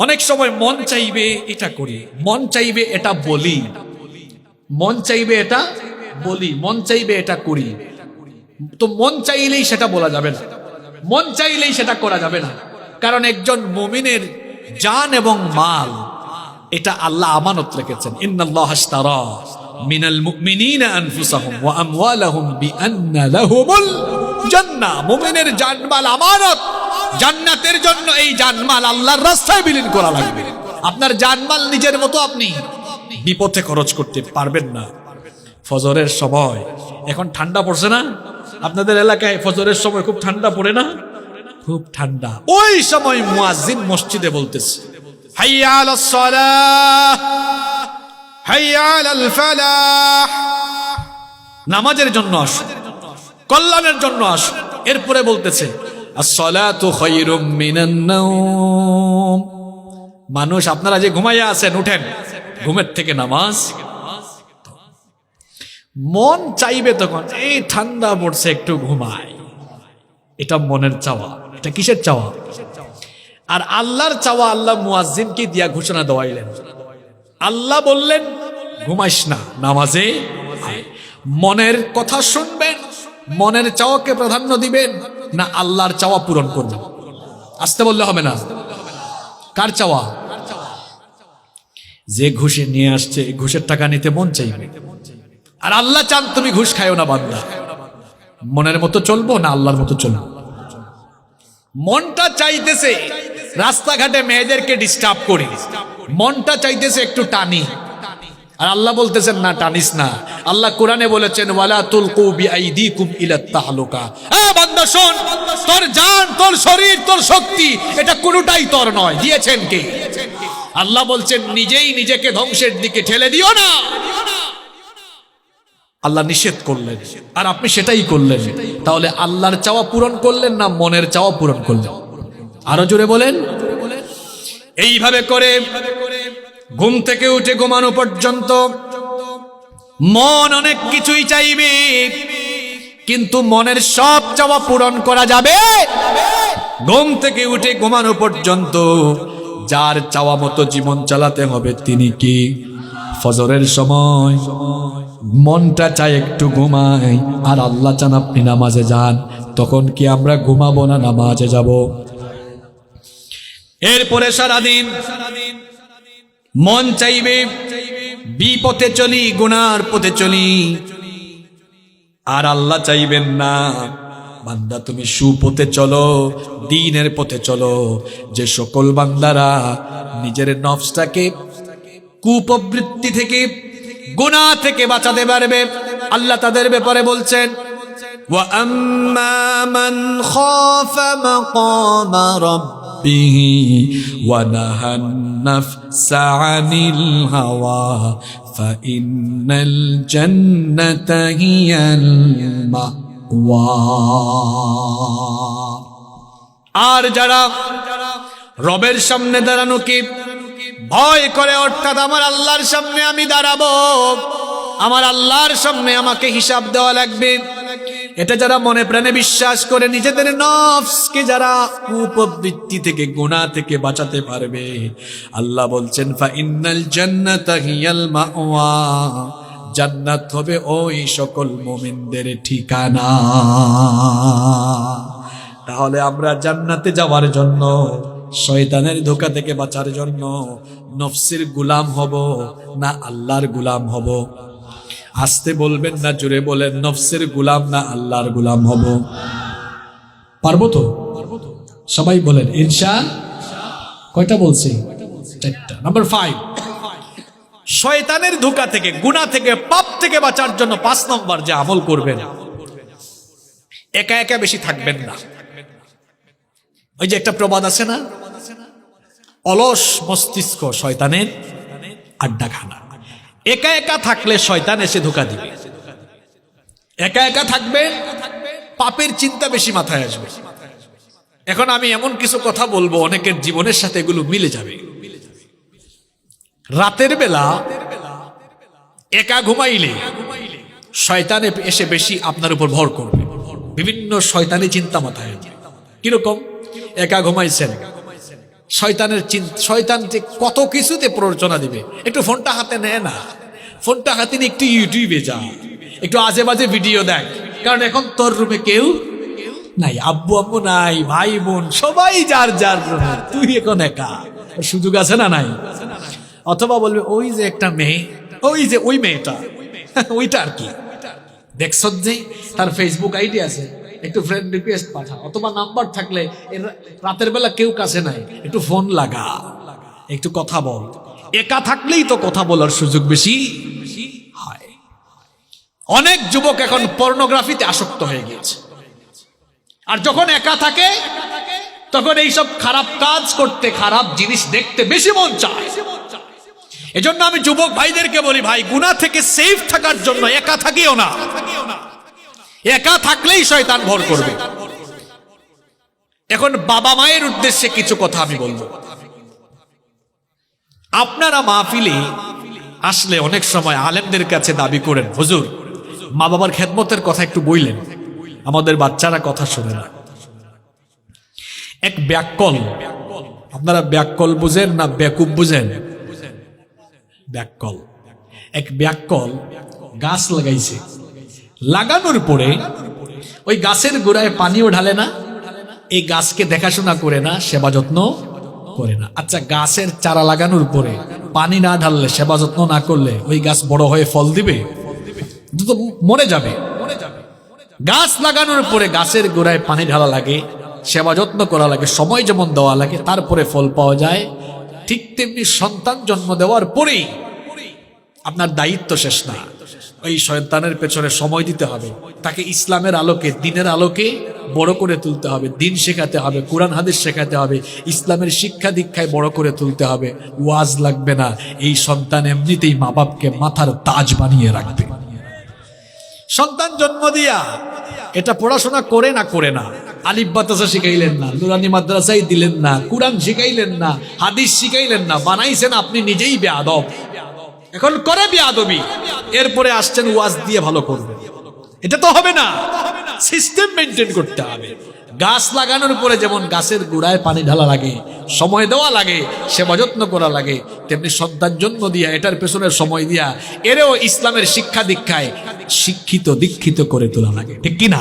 অনেক সময় মন চাইবে এটা করি, মন চাইবে এটা বলি, মন চাইবে এটা বলি, মন চাইবে এটা করি। তো মন চাইলেই সেটা বলা যাবে না, মন চাইলেই সেটা করা যাবে না। কারণ একজন মুমিনের জান এবং মাল এটা আল্লাহ আমানত রেখেছেন। ইন্নাল্লাহা আশতারা মিনাল মুমিনিনা আনফুসাহুম ওয়া আমওয়ালাহুম বিআন্না লাহুমুল জান্নাহ। মুমিনের জানমাল আমানত, জান্নাতের জন্য এই জানমাল আল্লাহর রাস্তায় বিলীন করা লাগবে। আপনার জানমাল নিজের মতো আপনি বিপথে খরচ করতে পারবেন না। ফজরের সময়, এখন ঠান্ডা পড়ছে না আপনাদের এলাকায়? ফজরের সময় খুব ঠান্ডা পড়ে না? খুব ঠান্ডা। ওই সময় মুয়াজ্জিন মসজিদে বলতেছে, হাইয়া আলাস সালাহ, হাইয়া আলাল ফালাহ। নামাজের জন্য আসুন, কল্যাণের জন্য আসুন। এরপরে বলতেছে আসসালাতু খায়রুম মিনান নাওম। মানুষ আপনারা যে ঘুমাইয়া আছেন, উঠেন ঘুমের থেকে নামাজ। মন চাইবে তখন এই ঠান্ডা পড়ছে একটু ঘুমাই, এটা মনের চাওয়া। এটা কিসের চাওয়া? আর আল্লাহর চাওয়া আল্লাহ মুয়াজ্জিনকে দিয়া ঘোষণা দেওয়াইলেন। আল্লাহ বললেন ঘুমাইস না, নামাজে আয়। মনের কথা শুনবেন, মনের চাওয়াকে প্রাধান্য দিবেন না আল্লাহর চাওয়া পূরণ করবেন? আসতে বললে হবে না। কার চাওয়া? যে ঘুষে নিয়ে আসছে ঘুষের টাকা নিতে মন চাইবে। আর আল্লাহ চান তুমি ঘুষ খায়ও না বান্দা। মনের মতো চলবো না আল্লাহর মতো চলবো? মনটা চাইতেছে রাস্তাঘাটে মেয়েদেরকে ডিস্টার্ব করি, মনটা চাইতেছে একটু টানি। আর আল্লাহ বলতেছেন না, টানিস না। আল্লাহ কোরআনে বলেছেন ওয়ালা তুলকু বিআইদিকুম ইলাত তাহলুকা। বান্দা শোন, তোর জান, তোর শরীর, তোর শক্তি এটা কোনোটাই তোর নয়, দিয়েছেন কে? আল্লাহ বলছেন নিজেই নিজেকে ধ্বংসের দিকে ঠেলে দিও না। আল্লাহ নিষেধ করলেন আর আপনি সেটাই করলেন। তাহলে আল্লাহর চাওয়া পূরণ করলেন না মনের চাওয়া পূরণ করলেন? আরো জোরে বলেন। এইভাবে করে ঘুম থেকে উঠে ঘুমানো পর্যন্ত মন অনেক কিছুই চাইবে, কিন্তু মনের সব চাওয়া পূরণ করা যাবে? ঘুম থেকে উঠে ঘুমানো পর্যন্ত যার চাওয়া মতো জীবন চালাতে হবে তিনি কি? ফজরের সময় মনটা চায় একটু ঘুমাই, আর আল্লাহ চান আপনি নামাজে যান। তখন কি আমরা ঘুমাবো না নামাজে যাব? এরপরে সারাদিন মন চাইবে বিপথে চলি, গুনার পথে চলি, আর আল্লাহ চাইবেন না বান্দা তুমি সুপথে চলো, দ্বীনের পথে চলো। যে সকল বান্দারা নিজের নফসটাকে কুপ্রবৃত্তি থেকে, গুনাহ থেকে বাঁচাতে পারবে, আল্লাহ তাদের ব্যাপারে বলছেন ওয়া আম্মা মান খাফা মাকামা রাব্বিহি ওয়া নাহান নাফসা আনিল হাওয়া ফাইন্নাল জান্নাতা হিয়াল মাওয়া। আর যারা রবের সামনে দাঁড়ানোকে ভয় করে, অর্থাৎ আমার আল্লাহর সামনে আমি দাঁড়াবো, আমার আল্লাহর সামনে আমাকে হিসাব দেওয়া লাগবে, এটা যারা মনে প্রাণে বিশ্বাস করে নিজেদের নফসকে যারা কুপ্রবৃত্তি থেকে, গুনাহ থেকে বাঁচাতে পারবে, আল্লাহ বলছেন ফাইন্নাল জান্নাতা হিয়াল মাওয়া, জান্নাত হবে ওই সকল মুমিনদের ঠিকানা। তাহলে আমরা জান্নাতে যাওয়ার জন্য, শয়তানের ধোঁকা থেকে বাঁচার জন্য নফসের গোলাম হব না আল্লাহর গোলাম হব? আসতে বলবেন না জোরে বলেন, নফসের গোলাম না আল্লাহর গোলাম হব? পারবো তো? সবাই বলেন ইনশাআল্লাহ। কয়টা বলছি? চারটা। নাম্বার 5, শয়তানের ধোঁকা থেকে, গুনাহ থেকে, পাপ থেকে বাঁচার জন্য 5 নম্বর যে আমল করবেন, একা একা বেশি থাকবেন না। ওই যে একটা প্রবাদ আছে না, অলস মস্তিষ্ক শয়তানের আড্ডাখানা। একা একা থাকলে শয়তান এসে ধোঁকা দিবে। একা একা থাকবে, পাপের চিন্তা বেশি মাথায় আসবে। এখন আমি এমন কিছু কথা বলবো অনেকের জীবনের সাথে এগুলো মিলে যাবে। রাতের বেলা একা ঘুমাইলে শয়তান এসে বেশি আপনার উপর ভর করবে, বিভিন্ন শয়তানি চিন্তা মাথায় আসবে। কিরকম? একা ঘুমাইছেন, শয়তান যে কত কিছুতে প্ররোচনা দিবে। একটু ফোনটা হাতে নেয় না, ফোনটা হাতে নিয়ে একটু ইউটিউবে যা, একটু আজে বাজে ভিডিও দেখ, কারণ এখন তোর রুমে কেউ নাই, আব্বু আম্মু নাই, ভাই বোন সবাই যার যার রুমে, তুই এখন একা। সুযোগ আছে না নাই? অথবা বলবে ওই যে একটা মেয়ে, ওই যে ওই মেয়েটা, ওইটা আর কি দেখছ যে তার ফেসবুক আইডি আছে, একটু ফ্রেন্ড রিকোয়েস্ট পাঠা, অথবা নাম্বার থাকলে রাতের বেলা কেউ কাছে নাই, একটু ফোন লাগা, একটু কথা বল। একা থাকলেই তো কথা বলার সুযোগ বেশি হয়। অনেক যুবক এখন পর্নোগ্রাফিতে আসক্ত হয়ে গিয়েছে, আর যখন একা থাকে তখন এইসব খারাপ কাজ করতে, খারাপ জিনিস দেখতে বেশি মন চায়। এজন্য আমি যুবক ভাইদেরকে বলি, ভাই গুনাহ থেকে সেফ থাকার জন্য একা থাকিও না। একা থাকলেই শয়তান ভর করবে। এখন বাবা মায়ের উদ্দেশ্যে কিছু কথা আমি বলবো। আপনারা মাহফিলে আসলে অনেক সময় আলেমদের কাছে দাবি করেন, হুজুর মা বাবার খেদমতের কথা একটু বললেন, আমাদের বাচ্চারা কথা শোনে না। এক ব্যাককল, আপনারা ব্যাককল বুঝেন না বেকুব বুঝেন? ব্যাককল, এক ব্যাককল গাছ লাগাইছে, লাগানোর পরে ওই গাছের গোড়ায় পানিও ঢালে না, এই গাছকে দেখাশোনা করে না, সেবা যত্ন করে না। আচ্ছা, গাছের চারা লাগানোর পরে পানি না ঢাললে, সেবা যত্ন না করলে ওই গাছ বড় হয়ে ফল দিবে? তো মরে যাবে। গাছ লাগানোর পরে গাছের গোড়ায় পানি ঢালা লাগে, সেবা যত্ন করা লাগে, সময় যেমন দেওয়া লাগে, তারপরে ফল পাওয়া যায়। ঠিক তেমনি সন্তান জন্ম দেওয়ার পরেই আপনার দায়িত্ব শেষ না, ওই সন্তানের পেছনে সময় দিতে হবে, তাকে ইসলামের আলোকে, দিনের আলোকে বড় করে তুলতে হবে, দিন শেখাতে হবে, কোরআন হাদিস শেখাতে হবে, ইসলামের শিক্ষা দীক্ষায় বড় করে তুলতে হবে। ওয়াজ লাগবে না, এই সন্তান এমনিতেই মা বাপকে মাথার তাজ বানিয়ে রাখবে। সন্তান জন্ম দিয়া এটা পড়াশোনা করে না, করে না, আলিফ বাতাসা শিখাইলেন না, নুরানি মাদ্রাসায় দিলেন না, কোরআন শিখাইলেন না, হাদিস শিখাইলেন না, বানাইছেন আপনি নিজেই বেয়াদব। এখন করে বেয়াদবি, এরপরে আসছেন ওয়াজ দিয়ে ভালো করবেন, এটা তো হবে না। সিস্টেম মেনটেন করতে হবে। গাছ লাগানোর পরে যেমন গাছের গোড়ায় পানি ঢালা লাগে, সময় দেওয়া লাগে, সেবা যত্ন করা লাগে, তেমনি সন্তান জন্ম দিয়া এটার পেছনে সময় দিয়া এরেও ইসলামের শিক্ষা দীক্ষায় শিক্ষিত দীক্ষিত করে তোলা লাগে, ঠিক কিনা?